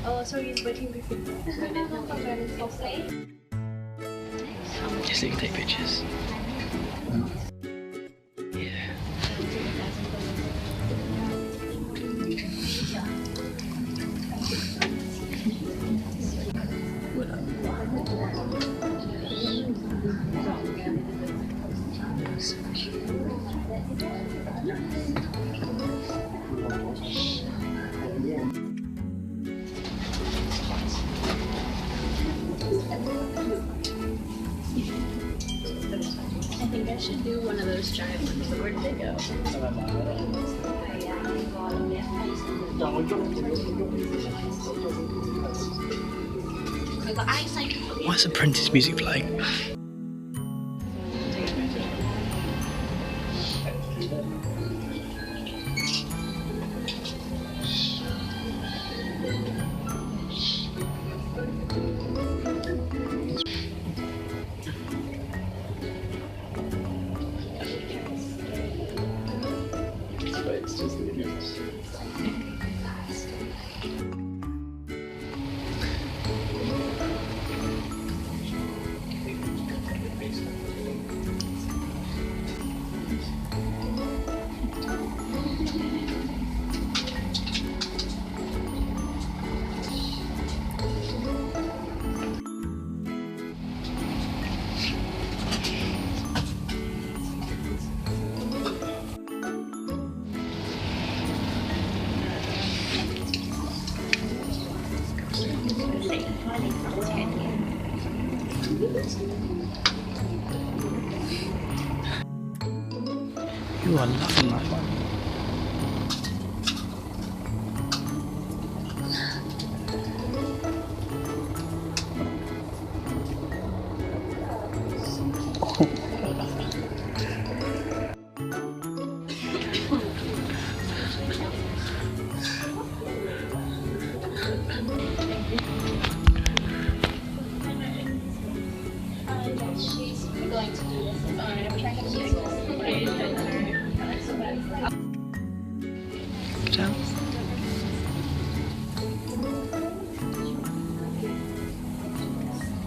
Oh, so he's waiting before. Just so you can take pictures. Yeah. So cute. I think I should do one of those giant ones, but where did they go? Why is Apprentice music playing? It's just You are loving that one. She's going to do this. I'm trying to do this. Down.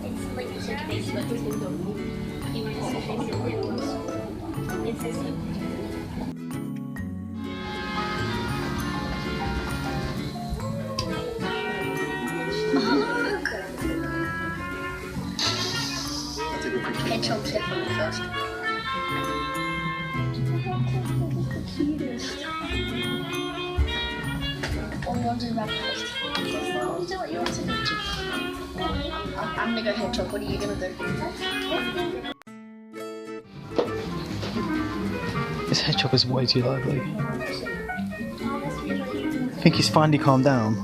It's like it's your face, but it's going to go. You want to see it? It's Hedgehog tip on the first. All you want to do rabbit first. You do what you want to do. I'm gonna go Hedgehog. What are you gonna do? This hedgehog is way too lively. I think he's finally calmed down.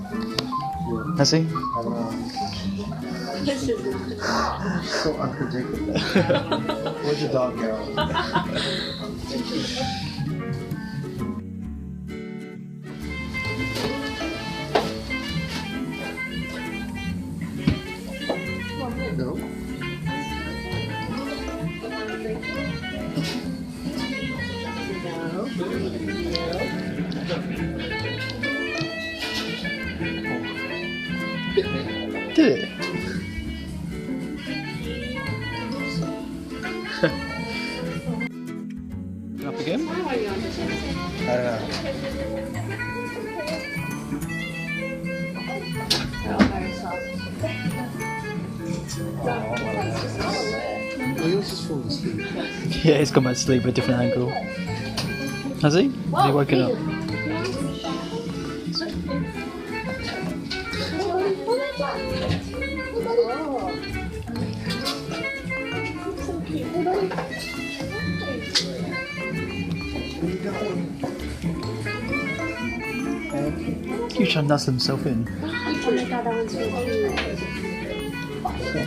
Has he? I don't know. So unpredictable. Where'd the dog go? No. Did it? Up again? I don't know. Oh, he was just falling asleep. Yeah, he's gone back to sleep at a different angle. Has he? Has he woken up? He's trying to nuzzle himself in. Oh my god, that one's really cute. That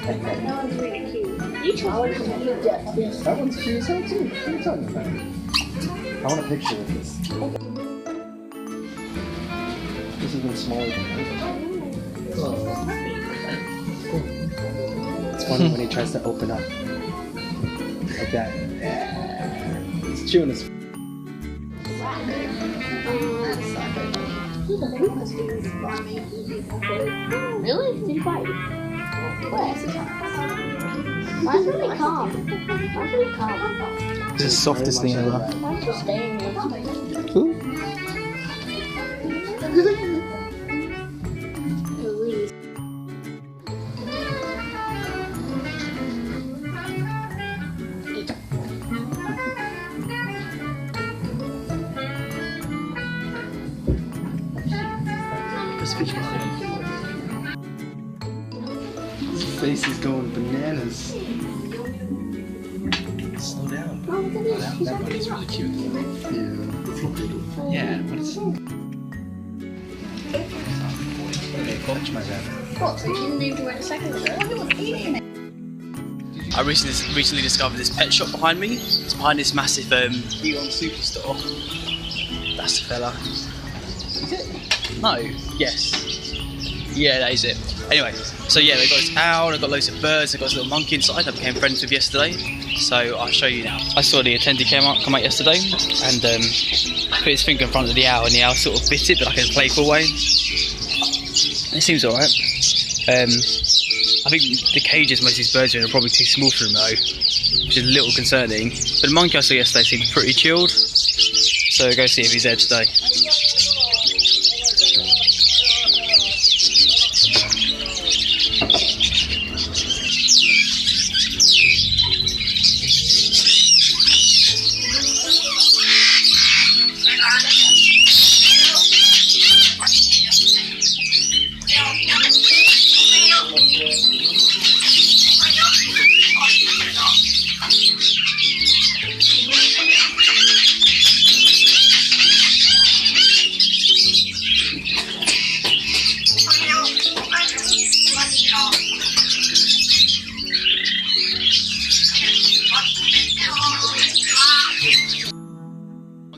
one's really cute. You chose That one's cute as hell too. What are you talking about? I want a picture of this. This is even smaller than that. It's funny when he tries to open up. Like that. He's chewing his. That's so good. Really? Did you fight? Where? Mine's really calm. Mine's really calm. This is the softest thing ever. Mine's just staying here. Ooh. His face is going bananas. Slow down. Oh, look at this. That bunny's really cute. Yeah. Yeah, what is it? Okay, coach my dad. What? So you didn't even win a second ago? I recently discovered this pet shop behind me. It's behind this massive Eon superstore. That's the fella. Is it? No. Yes. Yeah, that is it. Anyway, so yeah, they've got this owl, they've got loads of birds, they've got this little monkey inside I became friends with yesterday. So I'll show you now. I saw the attendee come out yesterday and put his finger in front of the owl and the owl sort of bit it, but like in a playful way. It seems alright. I think the cages most of these birds are in are probably too small for them though, which is a little concerning. But the monkey I saw yesterday seemed pretty chilled, so we'll go see if he's there today.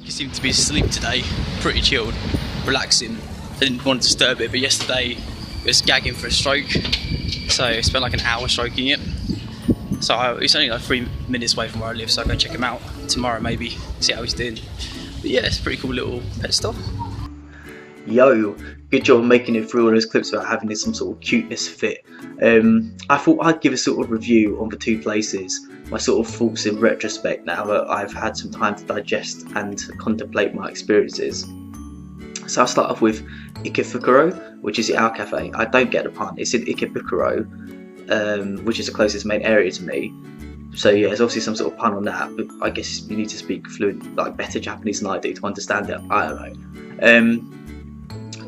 Seemed to be asleep today, pretty chilled, relaxing. I didn't want to disturb it, but yesterday it was gagging for a stroke, so I spent like an hour stroking it. So it's only like 3 minutes away from where I live, so I'll go check him out tomorrow maybe, see how he's doing. But yeah, it's a pretty cool little pet store. Yo, good job making it through all those clips about having this some sort of cuteness fit. I thought I'd give a sort of review on the two places, my sort of thoughts in retrospect now that I've had some time to digest and contemplate my experiences. So I'll start off with Ikefukurou, which is the Owl Cafe. I don't get the pun, it's in Ikefukurou, which is the closest main area to me. So yeah, there's obviously some sort of pun on that, but I guess you need to speak fluent, like better Japanese than I do to understand it. I don't know.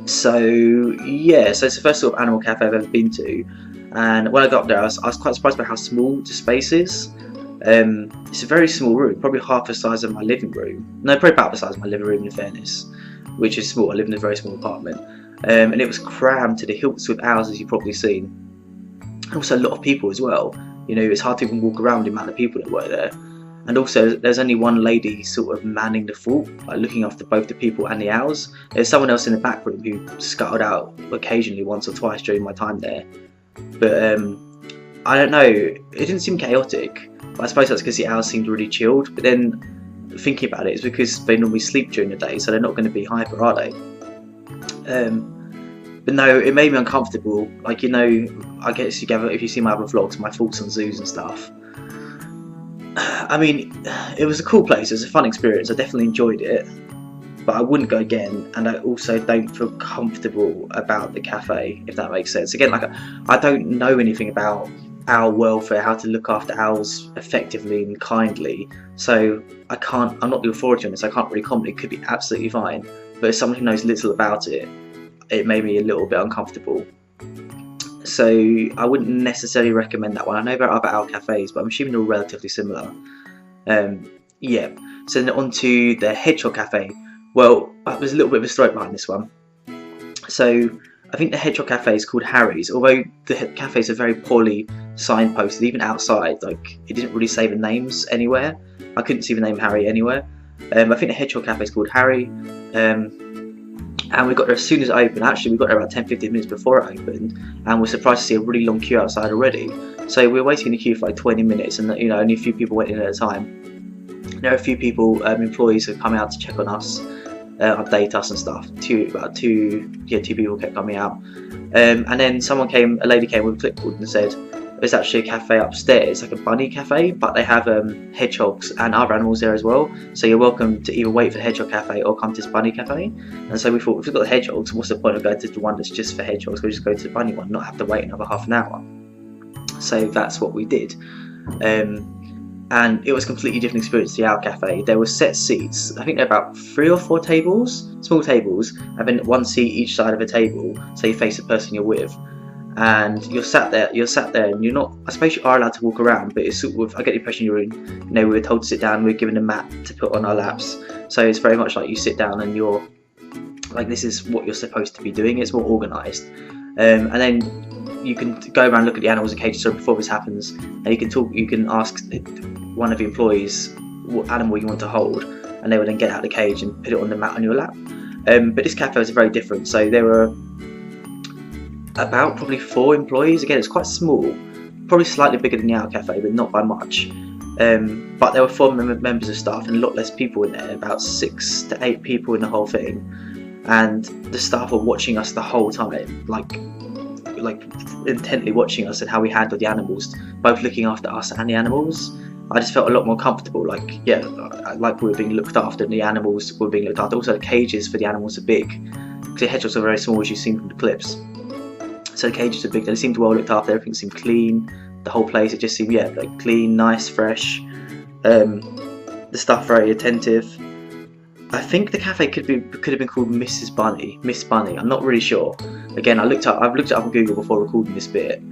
So yeah, so it's the first sort of animal cafe I've ever been to, and when I got up there I was quite surprised by how small the space is. It's a very small room, probably half the size of my living room. No, probably about the size of my living room in fairness, which is small. I live in a very small apartment, and it was crammed to the hilts with owls, as you've probably seen, and also a lot of people as well. You know, it's hard to even walk around the amount of people that were there. And also, there's only one lady sort of manning the fort, like looking after both the people and the owls. There's someone else in the back room who scuttled out occasionally once or twice during my time there. But I don't know, it didn't seem chaotic. But I suppose that's because the owls seemed really chilled. But then thinking about it, it's because they normally sleep during the day, so they're not going to be hyper, are they? But no, it made me uncomfortable. Like, you know, I guess if you see my other vlogs, my thoughts on zoos and stuff. I mean, it was a cool place, it was a fun experience, I definitely enjoyed it, but I wouldn't go again, and I also don't feel comfortable about the cafe, if that makes sense. Again, like, I don't know anything about owl welfare, how to look after owls effectively and kindly, so I'm not the authority on this, I can't really comment. It could be absolutely fine, but as someone who knows little about it, it made me a little bit uncomfortable. So I wouldn't necessarily recommend that one. I know about other owl cafes, but I'm assuming they're all relatively similar. Yeah, so then on to the Hedgehog Cafe. Well, there's a little bit of a story behind this one. So I think the Hedgehog Cafe is called Harry's, although the cafes are very poorly signposted, even outside. Like, it didn't really say the names anywhere. I couldn't see the name Harry anywhere. I think the Hedgehog Cafe is called Harry. And we got there as soon as it opened. Actually, we got there about 10-15 minutes before it opened, and we're surprised to see a really long queue outside already. So we were waiting in the queue for like 20 minutes, and you know, only a few people went in at a time. There are a few people, employees, who come out to check on us, update us and stuff. About two people kept coming out, and then a lady came with a clipboard and said there's actually a cafe upstairs, like a bunny cafe, but they have hedgehogs and other animals there as well. So you're welcome to either wait for the hedgehog cafe or come to this bunny cafe. And so we thought, if we've got the hedgehogs, what's the point of going to the one that's just for hedgehogs? We'll just go to the bunny one, not have to wait another half an hour. So that's what we did. And it was a completely different experience to our cafe. There were set seats. I think there were about 3 or 4 tables, small tables, and then 1 seat each side of a table, so you face the person you're with. And you're sat there, and you're not. I suppose you are allowed to walk around, but it's sort of. I get the impression you're in. You know, we were told to sit down. We were given a mat to put on our laps, so it's very much like you sit down and you're like, this is what you're supposed to be doing. It's more organised, and then you can go around, look at the animals in cages. So before this happens, and you can talk. You can ask one of the employees what animal you want to hold, and they will then get out of the cage and put it on the mat on your lap. But this cafe was very different. So there were about probably 4 employees. Again, it's quite small, probably slightly bigger than the Our Cafe, but not by much. But there were 4 members of staff and a lot less people in there, about 6 to 8 people in the whole thing. And the staff were watching us the whole time, like intently watching us and how we handled the animals, both looking after us and the animals. I just felt a lot more comfortable, like we were being looked after and the animals were being looked after. Also, the cages for the animals are big, because the hedgehogs are very small, as you've seen from the clips. So the cages are big, they seemed well looked after, everything seemed clean, the whole place, it just seemed, like clean, nice, fresh. The staff very attentive. I think the cafe could have been called Miss Bunny. I'm not really sure. Again, I've looked it up on Google before recording this bit.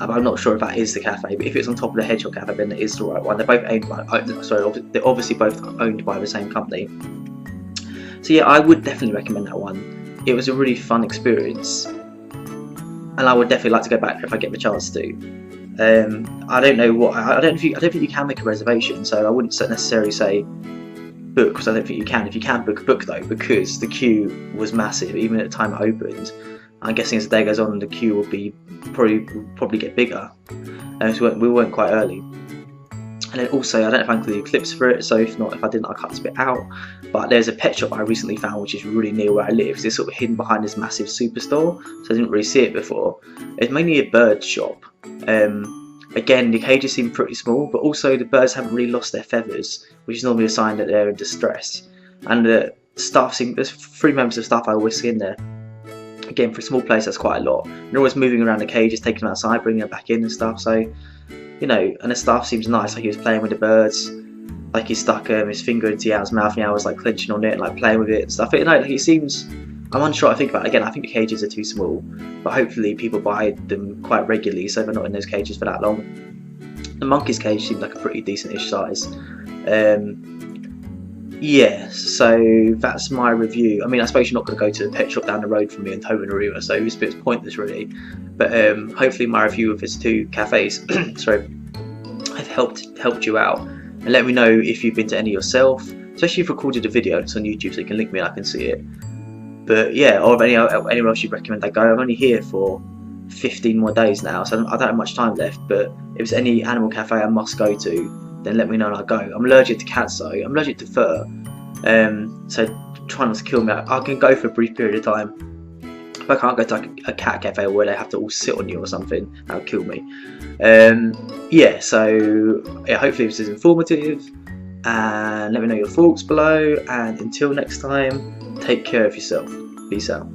I'm not sure if that is the cafe, but if it's on top of the Hedgehog cafe, then it is the right one. They're both they're obviously both owned by the same company. So yeah, I would definitely recommend that one. It was a really fun experience, and I would definitely like to go back if I get the chance to. I don't think you can make a reservation, so I wouldn't necessarily say book, because I don't think you can. If you can book though, because the queue was massive even at the time it opened. I'm guessing as the day goes on, the queue will be probably get bigger, so we weren't quite early. And then also, I don't know if I included clips for it, so if not, if I didn't, I'll cut this bit out. But there's a pet shop I recently found, which is really near where I live. It's sort of hidden behind this massive superstore, so I didn't really see it before. It's mainly a bird shop. Again, the cages seem pretty small, but also the birds haven't really lost their feathers, which is normally a sign that they're in distress. And the staff there's 3 members of staff I always see in there. Again, for a small place, that's quite a lot. They're always moving around the cages, taking them outside, bringing them back in and stuff. So, you know, and the staff seems nice. Like he was playing with the birds, like he stuck his finger into Yao's mouth, and Yao was like clenching on it, and, like playing with it and stuff. You know, like it seems. I'm unsure what I think about it. Again, I think the cages are too small, but hopefully people buy them quite regularly, so they're not in those cages for that long. The monkey's cage seemed like a pretty decent-ish size. Yeah, so that's my review. I mean, I suppose you're not going to go to the pet shop down the road from me in Tohonaruwa, so this bit's pointless really. But hopefully my review of his 2 cafes sorry, have helped you out. And let me know if you've been to any yourself, especially if you've recorded a video and it's on YouTube, so you can link me and I can see it. But yeah, or anywhere else you'd recommend I go. I'm only here for 15 more days now, so I don't have much time left. But if there's any animal cafe I must go to, then let me know and I'll go. I'm allergic to cats though. I'm allergic to fur, so try not to kill me. I can go for a brief period of time. If I can't go to like a cat cafe where they have to all sit on you or something, that'll kill me. Yeah, so yeah, hopefully this is informative, and let me know your thoughts below. And until next time, take care of yourself. Peace out.